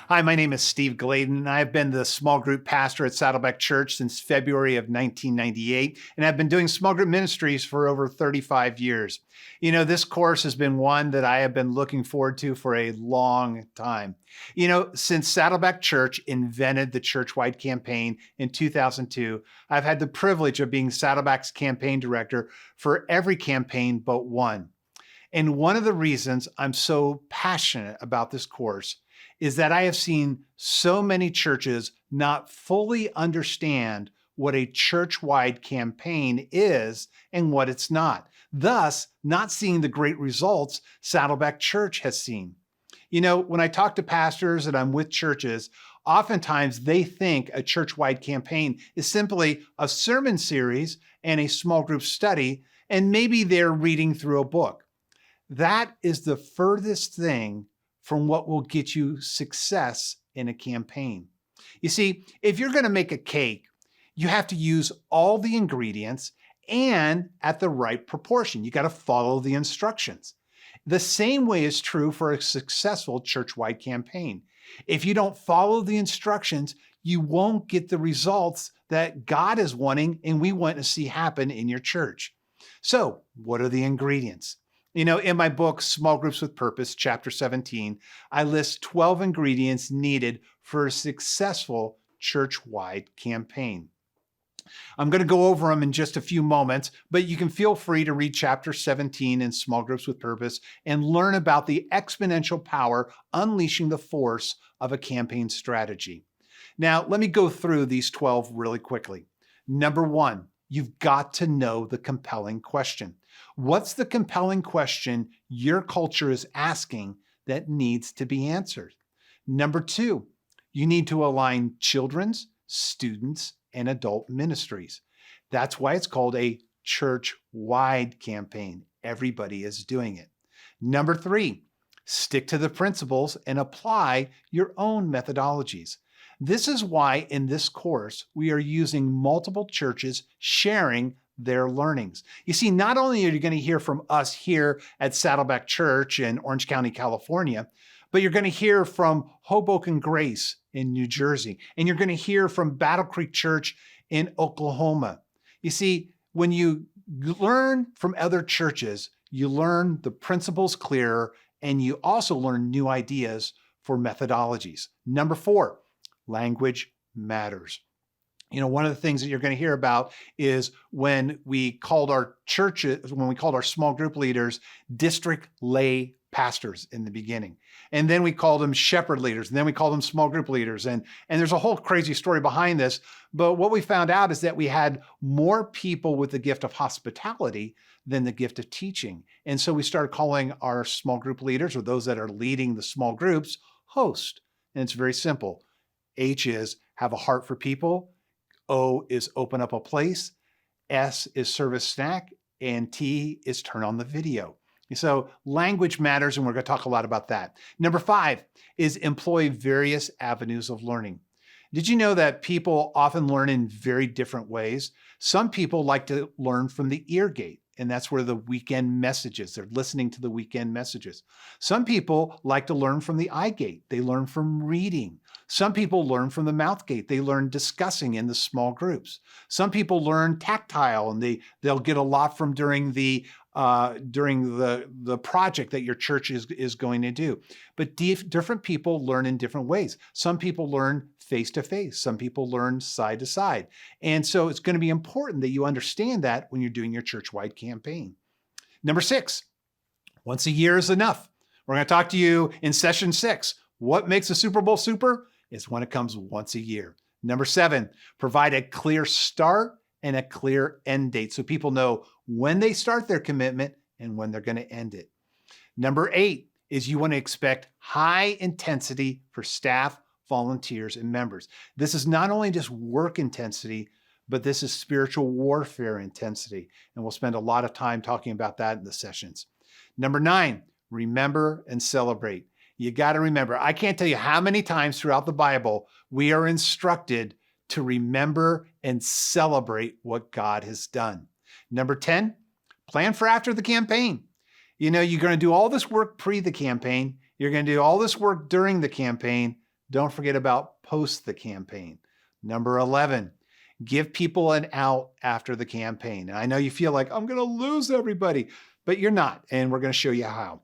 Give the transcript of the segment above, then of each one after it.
Hi, my name is Steve Gladen, and I've been the small group pastor at Saddleback Church since February of 1998, and I've been doing small group ministries for over 35 years. This course has been one that I have been looking forward to for a long time. Since Saddleback Church invented the Churchwide campaign in 2002, I've had the privilege of being Saddleback's campaign director for every campaign but one. And one of the reasons I'm so passionate about this course is that I have seen so many churches not fully understand what a church-wide campaign is and what it's not, thus not seeing the great results Saddleback Church has seen. When I talk to pastors and I'm with churches, oftentimes they think a church-wide campaign is simply a sermon series and a small group study, and maybe they're reading through a book. That is the furthest thing from what will get you success in a campaign. You see, if you're going to make a cake, you have to use all the ingredients and at the right proportion. You got to follow the instructions. The same way is true for a successful church-wide campaign. If you don't follow the instructions, you won't get the results that God is wanting and we want to see happen in your church. So, what are the ingredients? In my book, Small Groups with Purpose, Chapter 17, I list 12 ingredients needed for a successful church-wide campaign. I'm going to go over them in just a few moments, but you can feel free to read Chapter 17 in Small Groups with Purpose and learn about the exponential power unleashing the force of a campaign strategy. Now, let me go through these 12 really quickly. Number one, you've got to know the compelling question. What's the compelling question your culture is asking that needs to be answered? Number two, you need to align children's, students, and adult ministries. That's why it's called a church-wide campaign. Everybody is doing it. Number three, stick to the principles and apply your own methodologies. This is why in this course, we are using multiple churches sharing their learnings. You see, not only are you going to hear from us here at Saddleback Church in Orange County, California, but you're going to hear from Hoboken Grace in New Jersey, and you're going to hear from Battle Creek Church in Oklahoma. You see, when you learn from other churches, you learn the principles clearer, and you also learn new ideas for methodologies. Number four, language matters. One of the things that you're going to hear about is when we called our small group leaders district lay pastors in the beginning. And then we called them shepherd leaders. And then we called them small group leaders. And there's a whole crazy story behind this. But what we found out is that we had more people with the gift of hospitality than the gift of teaching. And so we started calling our small group leaders, or those that are leading the small groups, host. And it's very simple. H is have a heart for people. O is open up a place. S is serve a snack. And T is turn on the video. So language matters, and we're going to talk a lot about that. Number five is employ various avenues of learning. Did you know that people often learn in very different ways? Some people like to learn from the ear gate, and that's where the weekend messages, they're listening to the weekend messages. Some people like to learn from the eye gate. They learn from reading. Some people learn from the mouth gate. They learn discussing in the small groups. Some people learn tactile, and they'll get a lot from during the project that your church is going to do. But different people learn in different ways. Some people learn face to face. Some people learn side to side. And so it's going to be important that you understand that when you're doing your church-wide campaign. Number six, once a year is enough. We're going to talk to you in session 6. What makes a Super Bowl super? Is when it comes once a year. Number 7, provide a clear start and a clear end date so people know when they start their commitment and when they're going to end it. Number 8 is you want to expect high intensity for staff, volunteers, and members. This is not only just work intensity, but this is spiritual warfare intensity. And we'll spend a lot of time talking about that in the sessions. Number 9, remember and celebrate. You got to remember, I can't tell you how many times throughout the Bible we are instructed to remember and celebrate what God has done. Number 10, plan for after the campaign. You're going to do all this work pre the campaign. You're going to do all this work during the campaign. don't forget about post the campaign. Number 11, give people an out after the campaign. And I know you feel like I'm going to lose everybody, but you're not. And we're going to show you how.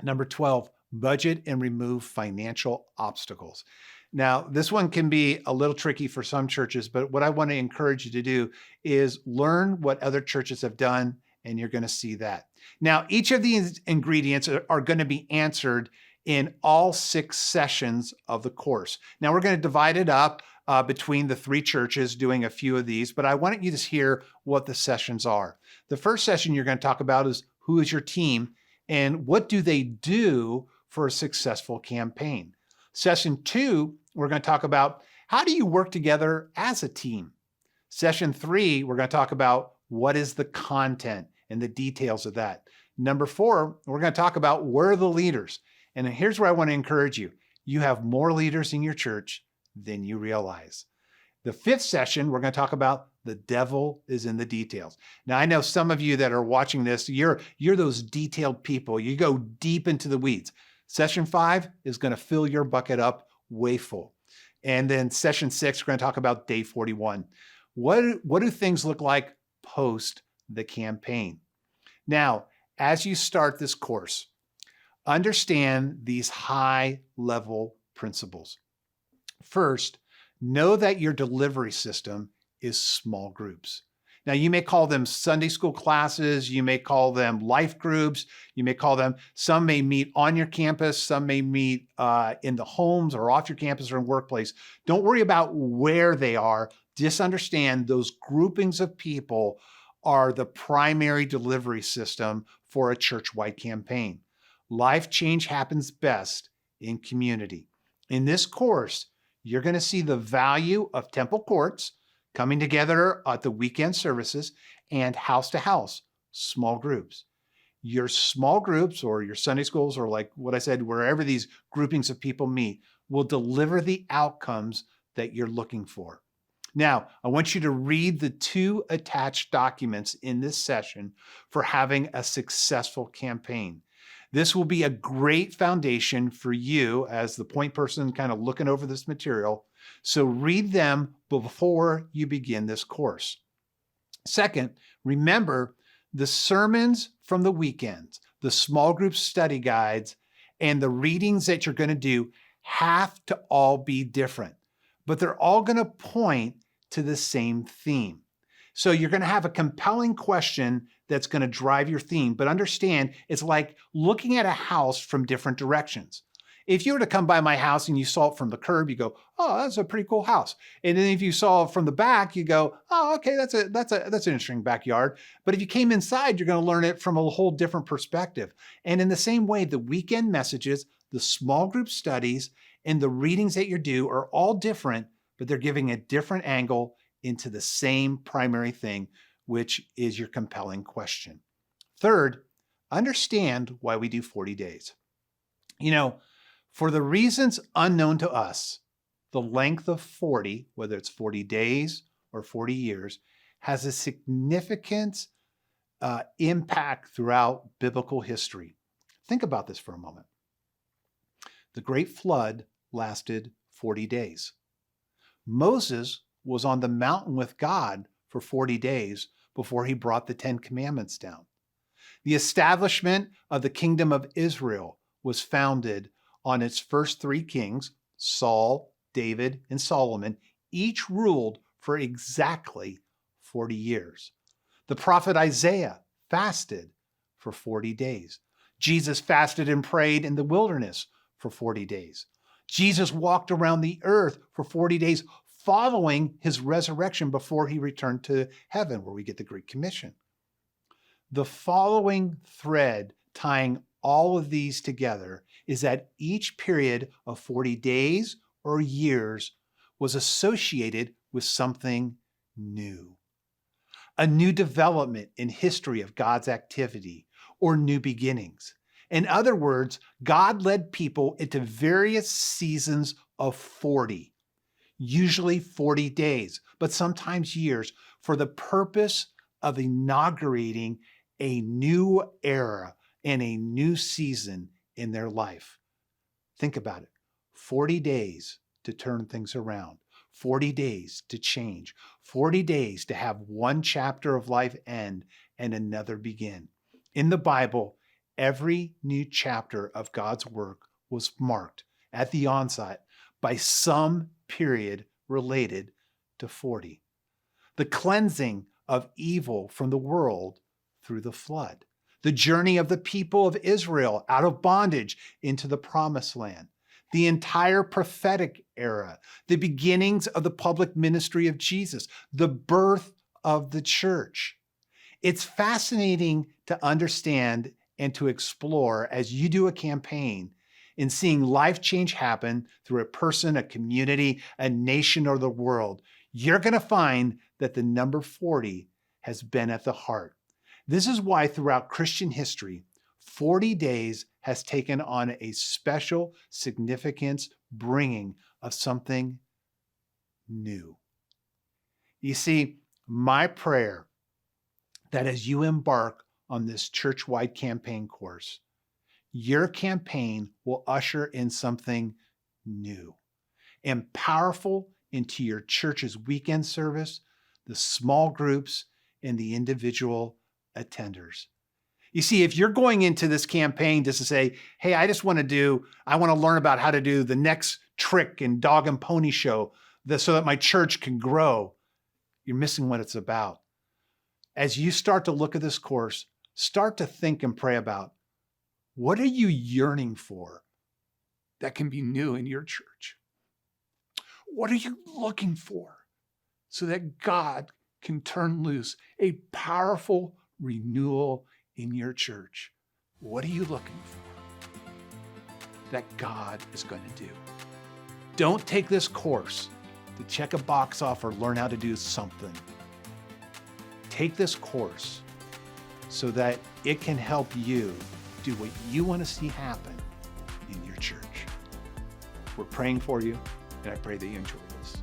Number 12, budget and remove financial obstacles. Now, this one can be a little tricky for some churches, but what I want to encourage you to do is learn what other churches have done, and you're going to see that. Now, each of these ingredients are going to be answered in all 6 sessions of the course. Now, we're going to divide it up between the 3 churches doing a few of these, but I want you to hear what the sessions are. The first session you're going to talk about is who is your team and what do they do for a successful campaign. Session 2, we're going to talk about how do you work together as a team. Session 3, we're going to talk about what is the content and the details of that. Number 4, we're going to talk about where are the leaders. And here's where I want to encourage you. You have more leaders in your church than you realize. The 5th session, we're going to talk about the devil is in the details. Now, I know some of you that are watching this, you're those detailed people. You go deep into the weeds. Session 5 is going to fill your bucket up way full. And then session 6, we're going to talk about day 41. What do things look like post the campaign? Now, as you start this course, understand these high-level principles. First, know that your delivery system is small groups. Now, you may call them Sunday school classes, you may call them life groups, you may call them, some may meet on your campus, some may meet in the homes or off your campus or in workplace. Don't worry about where they are. Just understand those groupings of people are the primary delivery system for a church-wide campaign. Life change happens best in community. In this course, you're going to see the value of temple courts, coming together at the weekend services, and house to house, small groups. Your small groups or your Sunday schools, or like what I said, wherever these groupings of people meet, will deliver the outcomes that you're looking for. Now, I want you to read the 2 attached documents in this session for having a successful campaign. This will be a great foundation for you as the point person kind of looking over this material. So read them before you begin this course. Second, remember the sermons from the weekends, the small group study guides, and the readings that you're going to do have to all be different, but they're all going to point to the same theme. So you're going to have a compelling question that's going to drive your theme, but understand it's like looking at a house from different directions. If you were to come by my house and you saw it from the curb, you go, oh, that's a pretty cool house. And then if you saw it from the back, you go, oh, okay, that's an interesting backyard. But if you came inside, you're going to learn it from a whole different perspective. And in the same way, the weekend messages, the small group studies, and the readings that you do are all different, but they're giving a different angle into the same primary thing, which is your compelling question. Third, understand why we do 40 days. You know, for the reasons unknown to us, the length of 40, whether it's 40 days or 40 years, has a significant impact throughout biblical history. Think about this for a moment. The Great Flood lasted 40 days. Moses was on the mountain with God for 40 days before he brought the 10 Commandments down. The establishment of the kingdom of Israel was founded on its first 3 kings, Saul, David, and Solomon. Each ruled for exactly 40 years. The prophet Isaiah fasted for 40 days. Jesus fasted and prayed in the wilderness for 40 days. Jesus walked around the earth for 40 days following his resurrection before he returned to heaven, where we get the Great Commission. The following thread tying all of these together is that each period of 40 days or years was associated with something new. A new development in history of God's activity or new beginnings. In other words, God led people into various seasons of 40, usually 40 days, but sometimes years, for the purpose of inaugurating a new era and a new season in their life. Think about it. 40 days to turn things around, 40 days to change, 40 days to have one chapter of life end and another begin. In the Bible, every new chapter of God's work was marked at the onset by some period related to 40. The cleansing of evil from the world through the flood, the journey of the people of Israel out of bondage into the promised land, the entire prophetic era, the beginnings of the public ministry of Jesus, the birth of the church. It's fascinating to understand and to explore as you do a campaign in seeing life change happen through a person, a community, a nation, or the world. You're going to find that the number 40 has been at the heart. This is why throughout Christian history, 40 days has taken on a special significance, bringing of something new. You see, my prayer that as you embark on this church-wide campaign course, your campaign will usher in something new and powerful into your church's weekend service, the small groups, and the individual attenders. You see, if you're going into this campaign just to say, hey, I want to learn about how to do the next trick in Dog and Pony Show so that my church can grow, you're missing what it's about. As you start to look at this course, start to think and pray about, what are you yearning for that can be new in your church? What are you looking for so that God can turn loose a powerful renewal in your church? What are you looking for that God is going to do? Don't take this course to check a box off or learn how to do something. Take this course so that it can help you do what you want to see happen in your church. We're praying for you, and I pray that you enjoy this.